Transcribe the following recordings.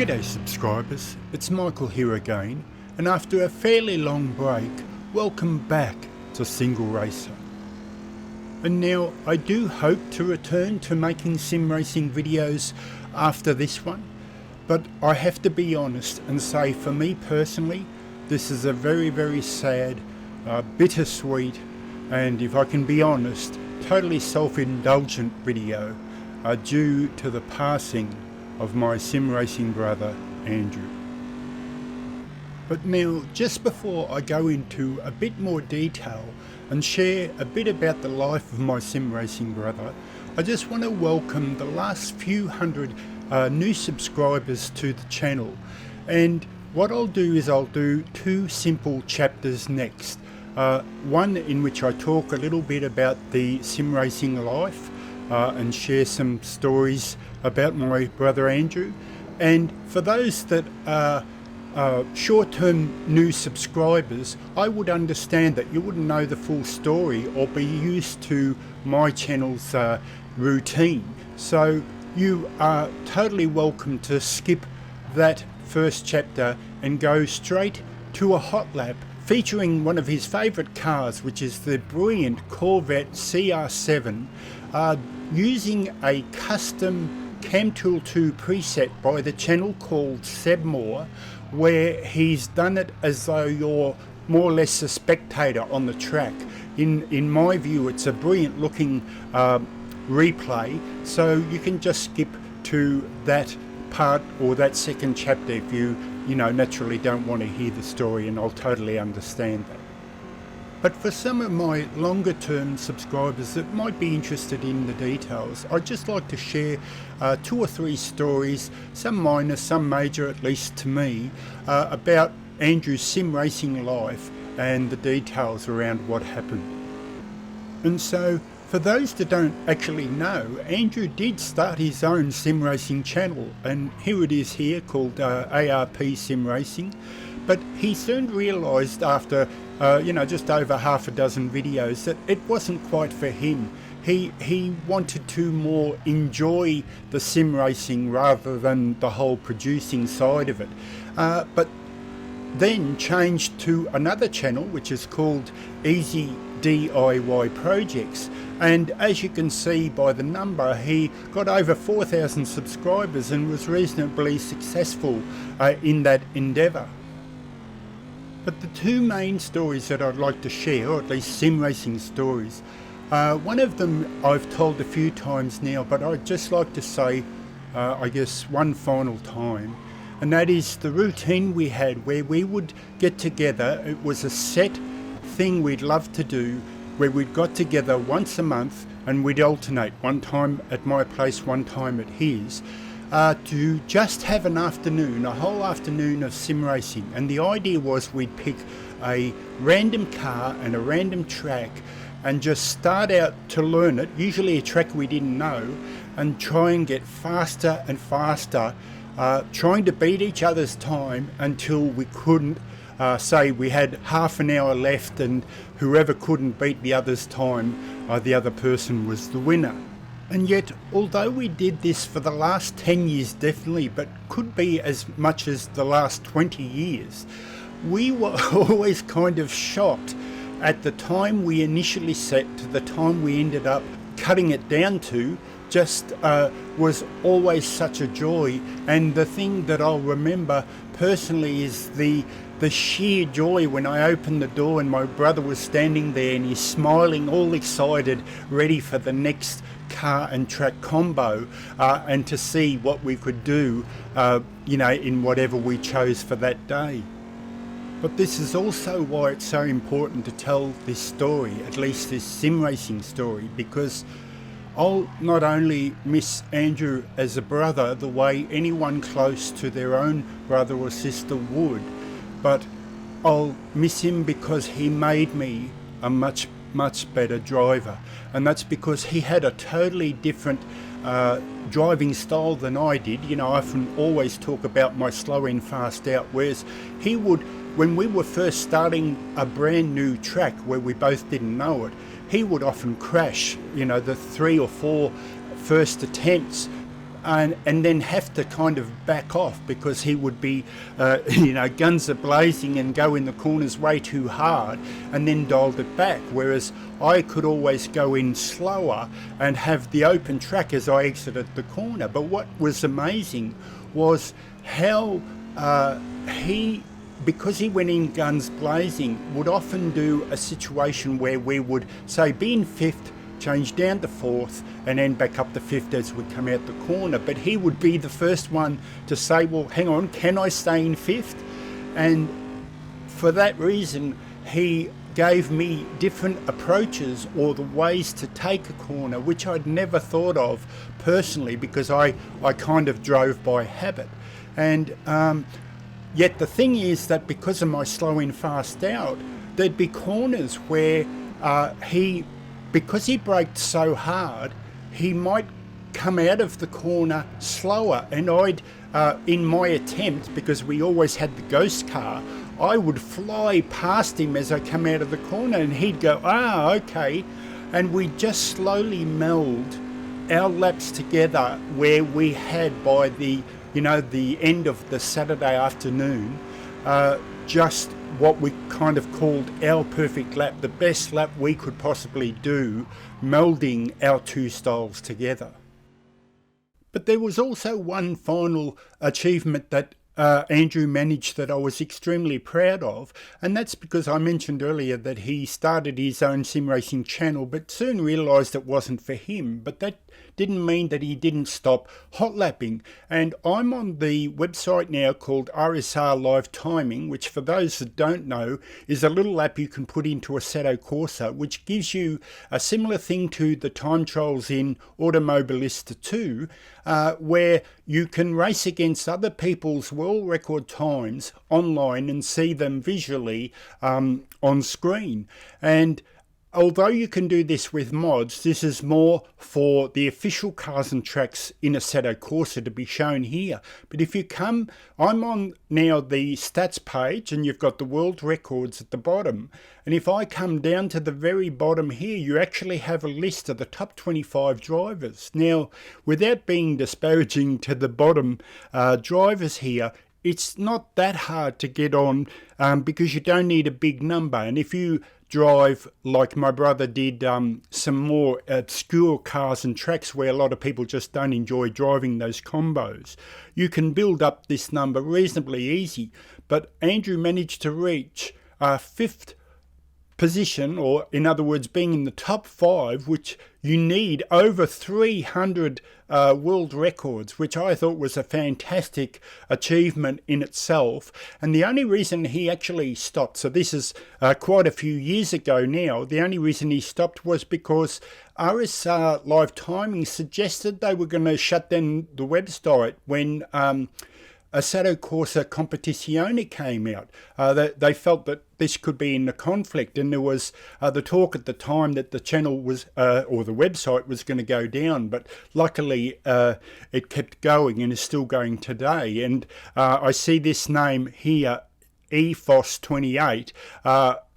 G'day subscribers, it's Michael here again, and after a fairly long break, welcome back to SingleRacer. And now I do hope to return to making sim racing videos after this one, but I have to be honest and say for me personally, this is a very sad, bittersweet, and if I can be honest, totally self-indulgent video due to the passing of my sim racing brother Andrew. But now, just before I go into a bit more detail and share a bit about the life of my sim racing brother, I just want to welcome the last few hundred new subscribers to the channel. And what I'll do is I'll do two simple chapters next. One in which I talk a little bit about the sim racing life and share some stories about my brother Andrew. And for those that are short-term new subscribers, I would understand that you wouldn't know the full story or be used to my channel's routine. So you are totally welcome to skip that first chapter and go straight to a Hotlap featuring one of his favourite cars, which is the brilliant Corvette CR7, using a custom CamTool preset by the channel called Sebmor, where he's done it as though you're more or less a spectator on the track. In my view, it's a brilliant looking replay, so you can just skip to that part or that second chapter if you naturally don't want to hear the story, and I'll totally understand that. But for some of my longer term subscribers that might be interested in the details, I'd just like to share 2 or 3 stories, some minor, some major, at least to me, about Andrew's sim racing life and the details around what happened. And so, for those that don't actually know, Andrew did start his own sim racing channel, and here it is here, called ARP Sim Racing. But he soon realised after just over half a dozen videos that it wasn't quite for him. He wanted to more enjoy the sim racing rather than the whole producing side of it. But then changed to another channel which is called Easy DIY Projects, and as you can see by the number, he got over 4,000 subscribers and was reasonably successful in that endeavour. But the two main stories that I'd like to share, or at least sim racing stories, one of them I've told a few times now, but I'd just like to say, I guess, one final time, and that is the routine we had where we would get together. It was a set thing we'd love to do, where we'd got together once a month and we'd alternate, one time at my place, one time at his, to just have an afternoon, a whole afternoon of sim racing. And the idea was we'd pick a random car and a random track and just start out to learn it, usually a track we didn't know, and try and get faster and faster, trying to beat each other's time until we couldn't. Say we had half an hour left, and whoever couldn't beat the other's time, the other person was the winner. And yet, although we did this for the last 10 years definitely, but could be as much as the last 20 years, we were always kind of shocked at the time we initially set to the time we ended up cutting it down to. Just was always such a joy. And the thing that I'll remember personally is the sheer joy when I opened the door and my brother was standing there and he's smiling, all excited, ready for the next car and track combo, and to see what we could do in whatever we chose for that day. But this is also why it's so important to tell this story, at least this sim racing story, because I'll not only miss Andrew as a brother the way anyone close to their own brother or sister would, but I'll miss him because he made me a much better driver. And that's because he had a totally different driving style than I did. I often always talk about my slow in, fast out, whereas he would, when we were first starting a brand new track where we both didn't know it, he would often crash, the 3 or 4 first attempts and then have to kind of back off because he would be, guns are blazing and go in the corners way too hard and then dialed it back. Whereas I could always go in slower and have the open track as I exited the corner. But what was amazing was how because he went in guns blazing, would often do a situation where we would say be in fifth, change down to fourth, and then back up to fifth as we come out the corner. But he would be the first one to say, well, hang on, can I stay in fifth? And for that reason, he gave me different approaches or the ways to take a corner, which I'd never thought of personally because I kind of drove by habit. And yet the thing is that because of my slow in, fast out, there'd be corners where because he braked so hard, he might come out of the corner slower. And I'd, in my attempt, because we always had the ghost car, I would fly past him as I come out of the corner and he'd go, okay. And we just slowly meld our laps together where we had by the end of the Saturday afternoon, just what we kind of called our perfect lap, the best lap we could possibly do, melding our two styles together. But there was also one final achievement that Andrew managed that I was extremely proud of, and that's because I mentioned earlier that he started his own sim racing channel but soon realised it wasn't for him. But that didn't mean that he didn't stop hotlapping, and I'm on the website now called RSR Live Timing, which for those that don't know is a little app you can put into Assetto Corsa, which gives you a similar thing to the time trials in Automobilista 2, where you can race against other people's world record times online and see them visually on screen. And although you can do this with mods, this is more for the official cars and tracks in Assetto Corsa to be shown here. But if you come, I'm on now the stats page and you've got the world records at the bottom. And if I come down to the very bottom here, you actually have a list of the top 25 drivers. Now, without being disparaging to the bottom drivers here, it's not that hard to get on because you don't need a big number. And if you drive like my brother did some more obscure cars and tracks where a lot of people just don't enjoy driving those combos, you can build up this number reasonably easy. But Andrew managed to reach fifth position, or in other words being in the top 5, which you need over 300 world records, which I thought was a fantastic achievement in itself. And the only reason he actually stopped, so this is quite a few years ago now, the only reason he stopped was because RSR Live Timing suggested they were going to shut down the website when Assetto Corsa Competizione came out. They felt that this could be in a conflict, and there was the talk at the time that the channel was, or the website was going to go down, but luckily it kept going and is still going today. And I see this name here, EFOS28,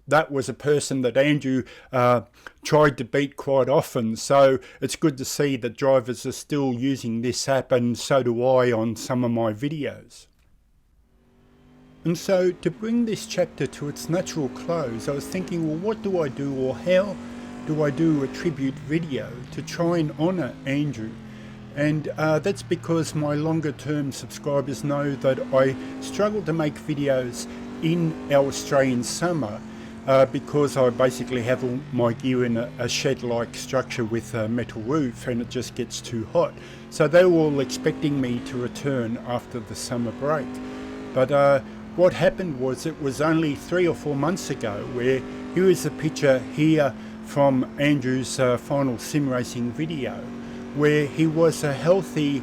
that was a person that Andrew tried to beat quite often, so it's good to see that drivers are still using this app, and so do I on some of my videos. And so to bring this chapter to its natural close, I was thinking, well, what do I do, or how do I do a tribute video to try and honour Andrew? And that's because my longer term subscribers know that I struggle to make videos in our Australian summer because I basically have all my gear in a shed-like structure with a metal roof, and it just gets too hot. So they were all expecting me to return after the summer break. But what happened was, it was only 3 or 4 months ago, where here is a picture here from Andrew's final sim racing video, where he was a healthy,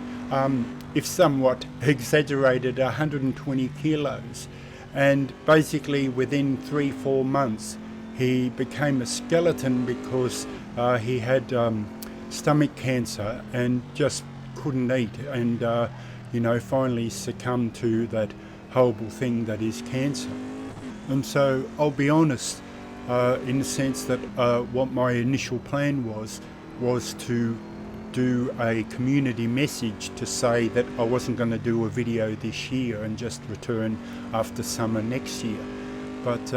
if somewhat exaggerated, 120 kilos. And basically within 3-4 months he became a skeleton because he had stomach cancer and just couldn't eat, and finally succumbed to that horrible thing that is cancer. And so I'll be honest, in the sense that what my initial plan was to do a community message to say that I wasn't going to do a video this year and just return after summer next year. But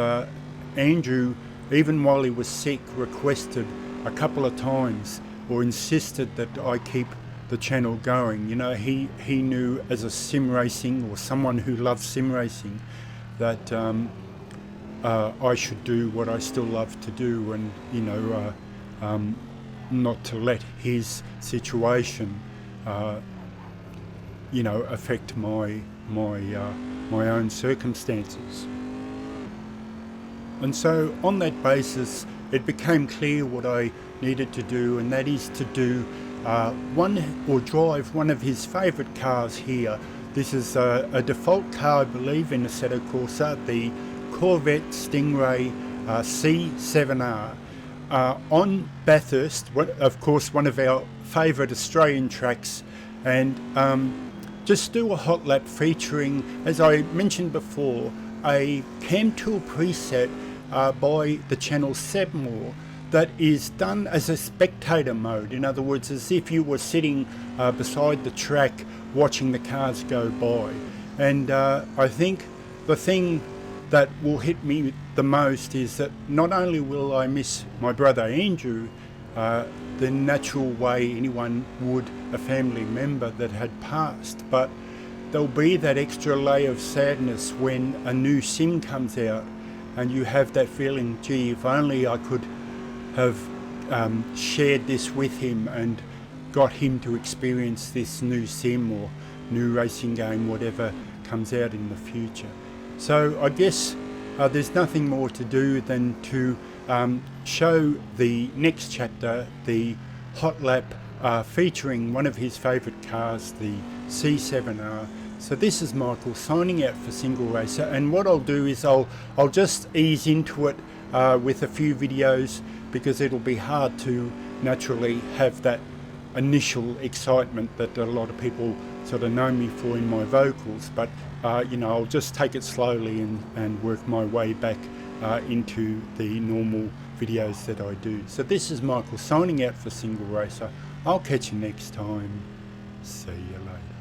Andrew, even while he was sick, requested a couple of times or insisted that I keep the channel going. You know, he knew as a sim racing or someone who loves sim racing that I should do what I still love to do, and you know, not to let his situation you know, affect my own circumstances. And so on that basis it became clear what I needed to do, and that is to do drive one of his favourite cars here. This is a default car, I believe, in Assetto Corsa, the Corvette Stingray C7R on Bathurst, of course one of our favourite Australian tracks, and just do a hot lap featuring, as I mentioned before, a CamTool preset by the channel Sebmor that is done as a spectator mode. In other words, as if you were sitting beside the track watching the cars go by. And I think the thing that will hit me the most is that not only will I miss my brother Andrew the natural way anyone would a family member that had passed, but there'll be that extra layer of sadness when a new sim comes out and you have that feeling, gee, if only I could have shared this with him and got him to experience this new sim or new racing game, whatever comes out in the future. So I guess there's nothing more to do than to show the next chapter, the hot lap featuring one of his favourite cars, the C7R. So this is Michael signing out for SingleRacer, and what I'll do is I'll just ease into it with a few videos, because it'll be hard to naturally have that initial excitement that a lot of people sort of know me for in my vocals, but you know, I'll just take it slowly and work my way back into the normal videos that I do. So this is Michael signing out for SingleRacer. I'll catch you next time. See you later.